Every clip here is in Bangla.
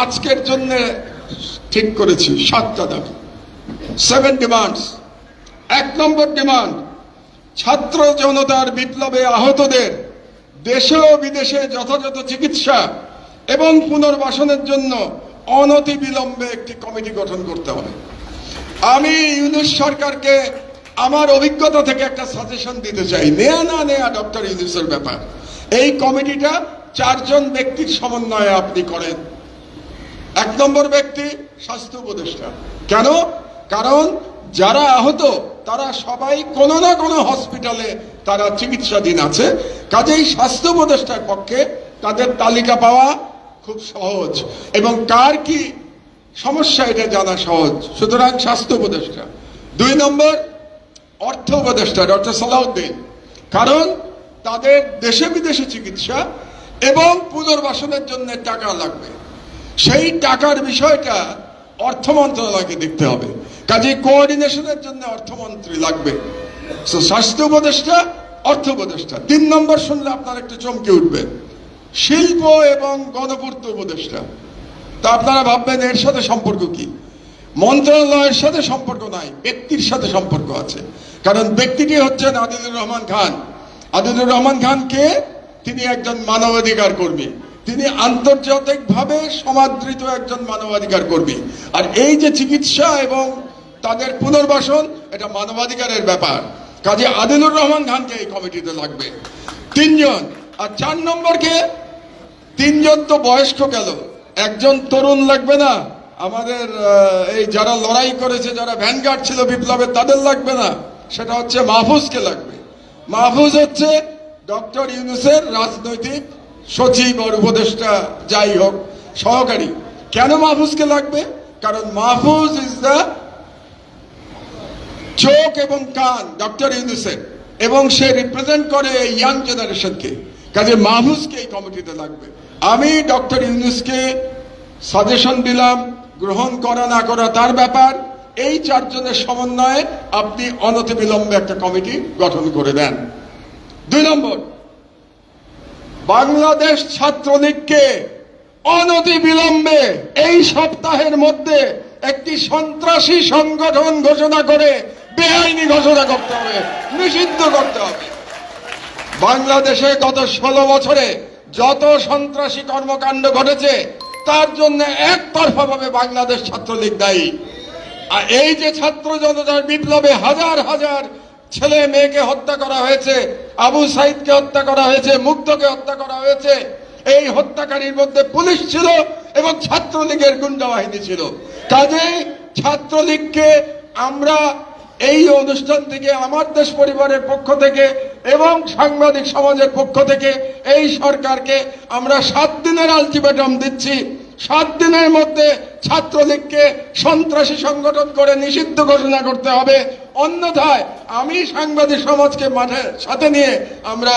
আজকের জন্য ঠিক করেছি 7টা দাবি, 7 ডিমান্ডস। 1 নম্বর ডিমান্ড, ছাত্র জনতার বিপ্লবে আহতদের দেশে ও বিদেশে যথাযথ চিকিৎসা এবং পুনর্বাসনের জন্য অনতিবিলম্বে একটি কমিটি গঠন করতে হবে। আমি ইউনূস সরকারকে আমার অভিজ্ঞতা থেকে একটা সাজেশন দিতে চাই, নেয়া না নেয়া ডক্টর ইউনূসের ব্যাপার। এই কমিটিটা 4 জন ব্যক্তির সমন্বয়ে আপনি করেন। 1 নম্বর ব্যক্তি স্বাস্থ্য উপদেষ্টা। কেন? কারণ যারা আহত তারা সবাই কোনো না কোনো হসপিটালে তারা চিকিৎসাধীন আছে, কাজেই স্বাস্থ্য উপদেষ্টার পক্ষে তাদের তালিকা পাওয়া খুব সহজ এবং কার কি সমস্যা এটা জানা সহজ, সুতরাং স্বাস্থ্য উপদেষ্টা। 2 নম্বর অর্থ উপদেষ্টা ডক্টর সালাউদ্দিন, কারণ তাদের দেশে বিদেশে চিকিৎসা এবং পুনর্বাসনের জন্য টাকা লাগবে, সেই টাকার বিষয়টা অর্থ মন্ত্রণালয়কে দেখতে হবে, কাজেই কোঅর্ডিনেশনের জন্য অর্থমন্ত্রী লাগবে। স্বাস্থ্য উপদেষ্টা, অর্থ উপদেষ্টা। 3 নম্বর শুনলে আপনার একটু চমকে উঠবেন, শিল্প এবং গণপূর্ত উপদেষ্টা। তা আপনারা ভাববেন এর সাথে সম্পর্ক কি? মন্ত্রণালয়ের সাথে সম্পর্ক নাই, ব্যক্তির সাথে সম্পর্ক আছে। কারণ ব্যক্তিটি হচ্ছেন আদিলুর রহমান খান। আদিলুর রহমান খান কে? তিনি একজন মানবাধিকার কর্মী, তিনি আন্তর্জাতিকভাবে সমাদৃত একজন মানবাধিকার কর্মী। আর এই যে চিকিৎসা এবং তাদের পুনর্বাসন, এটা মানবাধিকারের ব্যাপার, কাজে আদিলুর রহমান খানকে এই কমিটিতে লাগবে। 3 জন। আর 4 নম্বরকে, 3 জন তো বয়স্ক গেল, একজন তরুণ লাগবে না? আমাদের এই যারা লড়াই করেছে, যারা ভ্যানগার্ড ছিল বিপ্লবের, তাদের লাগবে না? সেটা হচ্ছে মাহফুজকে লাগবে। মাহফুজ হচ্ছে ডক্টর ইউনূসের রাজনৈতিক সচিব আর উপদেষ্টা, যাই হোক, সহকারী। কেন মাহফুজকে লাগবে? কারণ মাহফুজ ইজ দ্য চোখ এবং কান ডক্টর ইউনূসের, এবং সে রিপ্রেজেন্ট করে ইয়াং জেনারেশনকে, কাজে মাহফুজকে এই কমিটিতে লাগবে। আমি ডক্টর ইউনূসকে সাজেশন দিলাম, গ্রহণ করা না করা তার ব্যাপার। এই 4 জনের সমন্বয়ে আপনি অনতিবিলম্বে একটা কমিটি গঠন করে দেন। 2 নম্বর, বাংলাদেশ ছাত্রলীগকে অনতিবিলম্বে এই সপ্তাহের মধ্যে একটি সন্ত্রাসী সংগঠন ঘোষণা করে বেআইনি ঘোষণা করতে হবে, নিষিদ্ধ করতে হবে। বাংলাদেশে গত 16 বছরে যত সন্ত্রাসী কর্মকাণ্ড ঘটেছে তার জন্য একতরফাভাবে বাংলাদেশ ছাত্রলীগ দায়ী। আর এই যে ছাত্র জনতার বিপ্লবে হাজার হাজার ছেলে মেয়েকে হত্যা করা হয়েছে, আবু সাইদকে হত্যা করা হয়েছে, মুগ্ধকে হত্যা করা হয়েছে, এই হত্যাকারীর মধ্যে পুলিশ ছিল এবং ছাত্রলীগের গুন্ডা বাহিনী ছিল। কাজেই ছাত্রলীগকে আমরা এই অনুষ্ঠান থেকে, আমার দেশ পরিবারের পক্ষ থেকে এবং সাংবাদিক সমাজের পক্ষ থেকে এই সরকারকে আমরা 7 দিনের আলটিমেটাম দিচ্ছি। 7 দিনের মধ্যে ছাত্রলীগকে সন্ত্রাসী সংগঠন করে নিষিদ্ধ ঘোষণা করতে হবে, অন্যথায় আমি সাংবাদিক সমাজকে মাঠে সাথে নিয়ে আমরা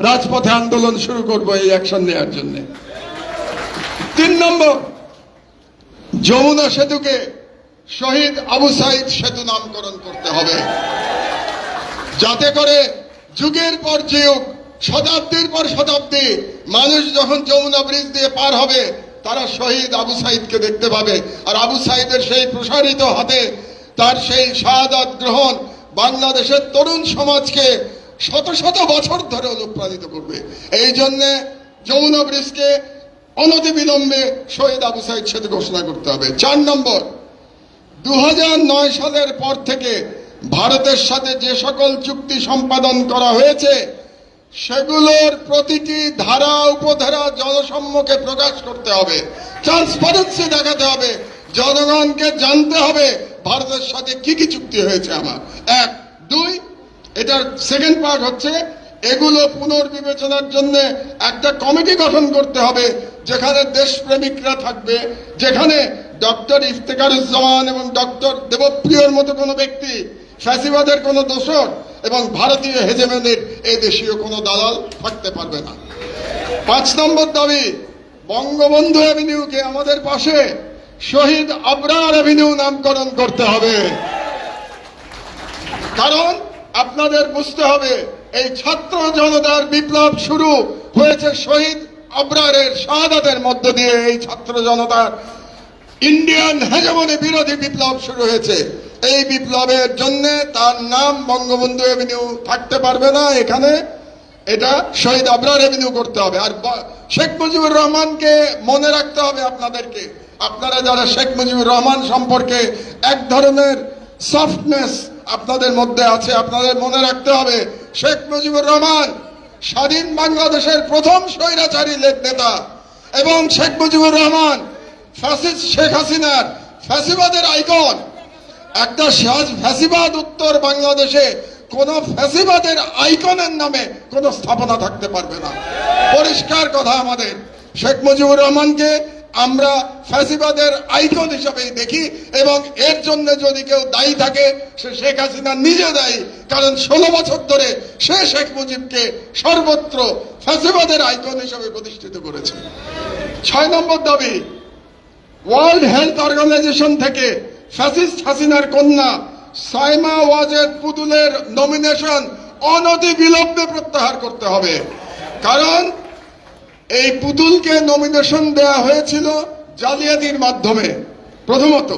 রাজপথে আন্দোলন শুরু করব এই অ্যাকশন নেওয়ার জন্য। 3 নম্বর, যমুনা সেতুকে শহীদ আবু সাইদ সেতু নামকরণ করতে হবে, যাতে করে যুগের পর যুগ, শতাব্দীর পর শতাব্দী মানুষ যখন যমুনা ব্রিজ দিয়ে পার হবে তারা শহীদ আবু সাইদকে দেখতে পাবে। আর আবু সাইদের সেই প্রসারিত হাতে তার সেই শাহাদাত গ্রহণ বাংলাদেশের তরুণ সমাজকে শত শত বছর ধরে অনুপ্রাণিত করবে। এই জন্যে যমুনা ব্রিজকে অনতিবিলম্বে শহীদ আবু সাইদ সেতু ঘোষণা করতে হবে। 4 নম্বর, 2009 সালের পর থেকে ভারতের সাথে যে সকল চুক্তি সম্পাদন করা হয়েছে সেগুলোর প্রতিটি ধারা উপধারা জনসম্মুখে প্রকাশ করতে হবে, ট্রান্সপারেন্সি দেখাতে হবে, জনগণকে জানতে হবে ভারতের সাথে কি কি চুক্তি হয়েছে আমার। 1, 2, এটার সেকেন্ড পার্ট হচ্ছে এগুলো পুনর্বিবেচনার জন্য একটা কমিটি গঠন করতে হবে, যেখানে দেশপ্রেমিকরা থাকবে, যেখানে ডক্টর ইফতেখারুজ্জামান এবং ডক্টর দেবপ্রিয়র মতো কোনো ব্যক্তি, ফ্যাসিবাদের কোনো দোসর এবং ভারতীয় হেজেমনির এই দেশীয় কোনো দালাল থাকতে পারবে না। 5 নম্বর দাবি, বঙ্গবন্ধু অ্যাভিনিউকে আমাদের পাশে শহীদ আবরার অ্যাভিনিউ নামকরণ করতে হবে। কারণ আপনাদের বুঝতে হবে এই ছাত্র জনতার বিপ্লব শুরু হয়েছে শহীদ আবরারের শাহাদাতের মধ্য দিয়ে এই ছাত্র জনতার ইন্ডিয়ান হেজেমনি বিরোধী বিপ্লব শুরু হয়েছে। এই বিপ্লবের জন্য তার নাম বঙ্গবন্ধু এভিনিউ থাকতে পারবে না এখানে, এটা শহীদ আবরার এভিনিউ করতে হবে। আর শেখ মুজিবুর রহমানকে মনে রাখতে হবে আপনাদেরকে, আপনারা যারা শেখ মুজিবুর রহমান সম্পর্কে এক ধরনের সফটনেস আপনাদের মধ্যে আছে, আপনাদের মনে রাখতে হবে শেখ মুজিবুর রহমান স্বাধীন বাংলাদেশের প্রথম স্বৈরাচারী নেতা, এবং শেখ মুজিবুর রহমান ফ্যাসিস্ট শেখ হাসিনার ফ্যাসিবাদের আইকন। একটা ফ্যাসিবাদ উত্তর বাংলাদেশে কোন ফ্যাসিবাদের আইকনের নামে কোন স্থাপনা থাকতে পারবে না। পরিষ্কার কথা আমাদের, শেখ মুজিবুর রহমানকে আমরা ফ্যাসিবাদের আইকন হিসাবেই দেখি, এবং এর জন্য যদি কেউ দায়ী থাকে সে শেখ হাসিনা নিজে দায়ী, কারণ 16 বছর ধরে সে শেখ মুজিবকে সর্বত্র ফ্যাসিবাদের আইকন হিসাবে প্রতিষ্ঠিত করেছে। 6 নম্বর দাবি, ওয়ার্ল্ড হেলথ অর্গানাইজেশন থেকে ফ্যাসিস্ট হাসিনার কন্যা সাইমা ওয়াজেদ পুতুলের নমিনেশন অনতিবিলম্বে প্রত্যাহার করতে হবে। কারণ এই পুতুলকে নমিনেশন দেয়া হয়েছিল জালিয়াতির মাধ্যমে প্রথমত,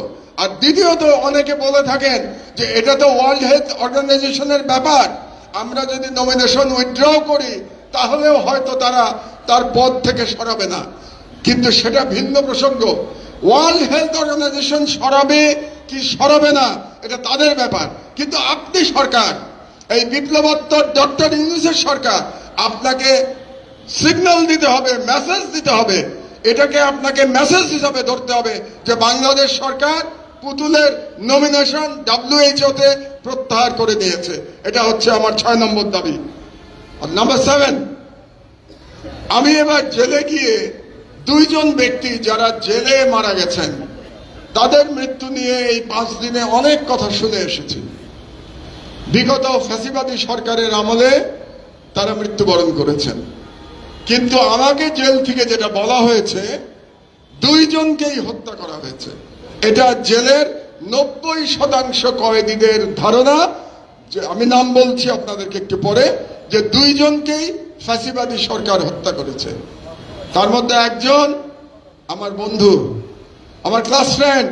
আর দ্বিতীয়ত অনেকে বলে থাকেন যে এটা তো ওয়ার্ল্ড হেলথ অর্গানাইজেশনের ব্যাপার, আমরা যদি নমিনেশন উইথড্র করি তাহলেও হয়তো তারা তার পদ থেকে সরাবে না, কিন্তু সেটা ভিন্ন প্রসঙ্গ। ওয়ার্ল্ড হেলথ অর্গানাইজেশন সরাবে কি সরাবে না এটা তাদের ব্যাপার, কিন্তু আপনি সরকার, এই বিপ্লবোত্তর ডক্টর ইউনূসের সরকার, আপনাকে সিগন্যাল দিতে হবে, মেসেজ দিতে হবে, এটাকে আপনাকে মেসেজ হিসাবে ধরতে হবে যে বাংলাদেশ সরকার পুতুলের নমিনেশন WHO তে প্রত্যাহার করে দিয়েছে। এটা হচ্ছে আমার 6 নম্বর দাবি। আর নাম্বার 7, আমি এবার জেলে গিয়ে 2 জন ব্যক্তি যারা জেলে মারা গেছেন তাদের মৃত্যু নিয়ে এই 5 দিনে অনেক কথা শুনে এসেছি। বিগত ফ্যাসিবাদী সরকারের আমলে তারা মৃত্যুবরণ করেছেন, কিন্তু আমাকে জেল থেকে যেটা বলা হয়েছে 2 জনকেই হত্যা করা হয়েছে। এটা জেলের 90% কয়েদিদের ধারণা, যে আমি নাম বলছি আপনাদেরকে একটু পরে, যে 2 জনকেই ফ্যাসিবাদী সরকার হত্যা করেছে। তার মধ্যে একজন আমার বন্ধু, আমার ক্লাস ফ্রেন্ড,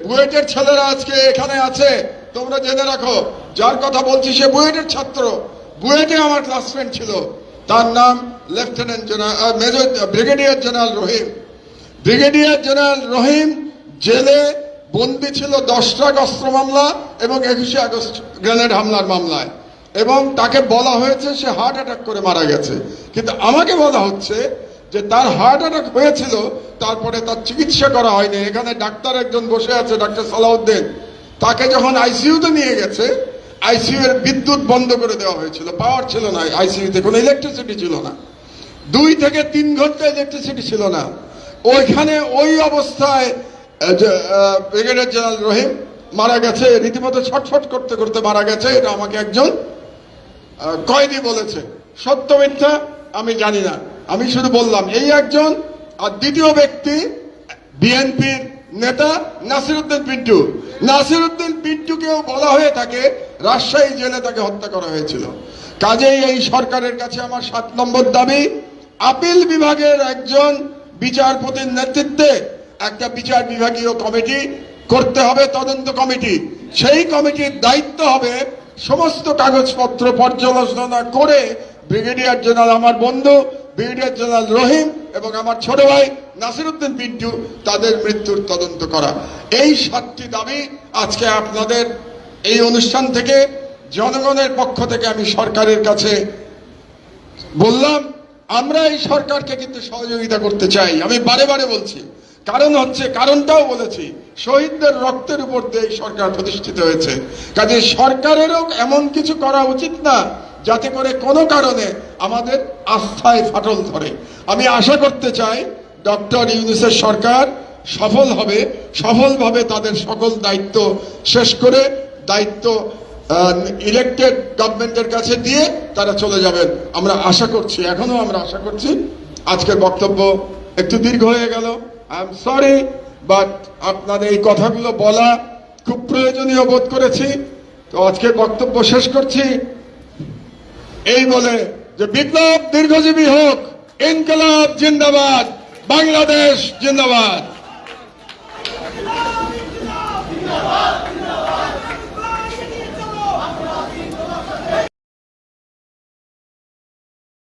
বুয়েটের ছেলেরা আজকে এখানে আছে, তোমরা জেনে রাখো, যার কথা বলছি সে বুয়েটের ছাত্র, বুয়েটে আমার ক্লাস ফ্রেন্ড ছিল, তার নাম lieutenant general major brigadier general Rahim. Brigadier general Rahim জেলে বন্দী ছিল 10টা অস্ত্র মামলা এবং 21শে আগস্ট গ্রেনেড হামলার মামলায়, এবং তাকে বলা হয়েছে সে হার্ট অ্যাটাক করে মারা গেছে, কিন্তু আমাকে বলা হচ্ছে যে তার হার্ট অ্যাটাক হয়েছিল, তারপরে তার চিকিৎসা করা হয়নি। এখানে ডাক্তার একজন বসে আছে, ডাক্তার সালাউদ্দিন, তাকে যখন আইসিইউতে নিয়ে গেছে, আইসিইউ এর বিদ্যুৎ বন্ধ করে দেওয়া হয়েছিল, পাওয়ার ছিল না আইসিইউতে, কোনো ইলেকট্রিসিটি ছিল না, 2 থেকে 3 ঘন্টা ইলেকট্রিসিটি ছিল না। ওইখানে ওই অবস্থায় ব্রিগেডিয়ার জেনারেল রহিম মারা গেছে, রীতিমতো ছটফট করতে করতে মারা গেছে। এটা আমাকে একজন কয়েদি বলেছে, সত্য মিথ্যা আমি জানি না, আমি শুধু বললাম এই একজন। আর দ্বিতীয় ব্যক্তি বিএনপির নেতা নাসিরউদ্দিন পিন্টু। নাসিরউদ্দিন পিন্টুকেও বলা হয়ে থাকে রাজশাহী জেলে তাকে হত্যা করা হয়েছিল। কাজেই এই সরকারের কাছে আমার 7 নম্বর দাবি, আপিল বিভাগের একজন বিচারপতির নেতৃত্বে একটা বিচার বিভাগীয় কমিটি করতে হবে, তদন্ত কমিটি। সেই কমিটির দায়িত্ব হবে সমস্ত কাগজপত্র পর্যালোচনা করে ব্রিগেডিয়ার জেনারেল আমার বন্ধু ব্রিগেডিয়ার জেনারেল রহিম এবং আমার ছোট ভাই নাসিরউদ্দিন পিন্টু তাদের মৃত্যুর তদন্ত করা। এই 7টি দাবি আজকে আপনাদের এই অনুষ্ঠান থেকে জনগণের পক্ষ থেকে আমি সরকারের কাছে বললাম। আমরা এই সরকারকে কিন্তু সহযোগিতা করতে চাই, আমি বারে বারে বলছি, কারণ হচ্ছে, কারণটাও বলেছি, শহীদদের রক্তের উপর দিয়ে এই সরকার প্রতিষ্ঠিত হয়েছে। কাজে সরকারেরও এমন কিছু করা উচিত না যাতে করে কোনো কারণে আমাদের আস্থায় ফাটল ধরে। আমি আশা করতে চাই ডক্টর ইউনূসের সরকার সফল হবে, সফলভাবে তাদের সকল দায়িত্ব শেষ করে দায়িত্ব ইলেক্টেড গভর্নমেন্টের কাছে দিয়ে তারা চলে যাবেন। আমরা আশা করছি, এখনো আমরা আশা করছি। আজকের বক্তব্য একটু দীর্ঘ হয়ে গেল, আই এম সরি, বাট আপনাদের এই কথাগুলো বলা খুব প্রয়োজনীয় বোধ করেছি। তো আজকের বক্তব্য শেষ করছি এই বলে যে বিপ্লব দীর্ঘজীবী হোক, ইনকলাব জিন্দাবাদ, বাংলাদেশ জিন্দাবাদ।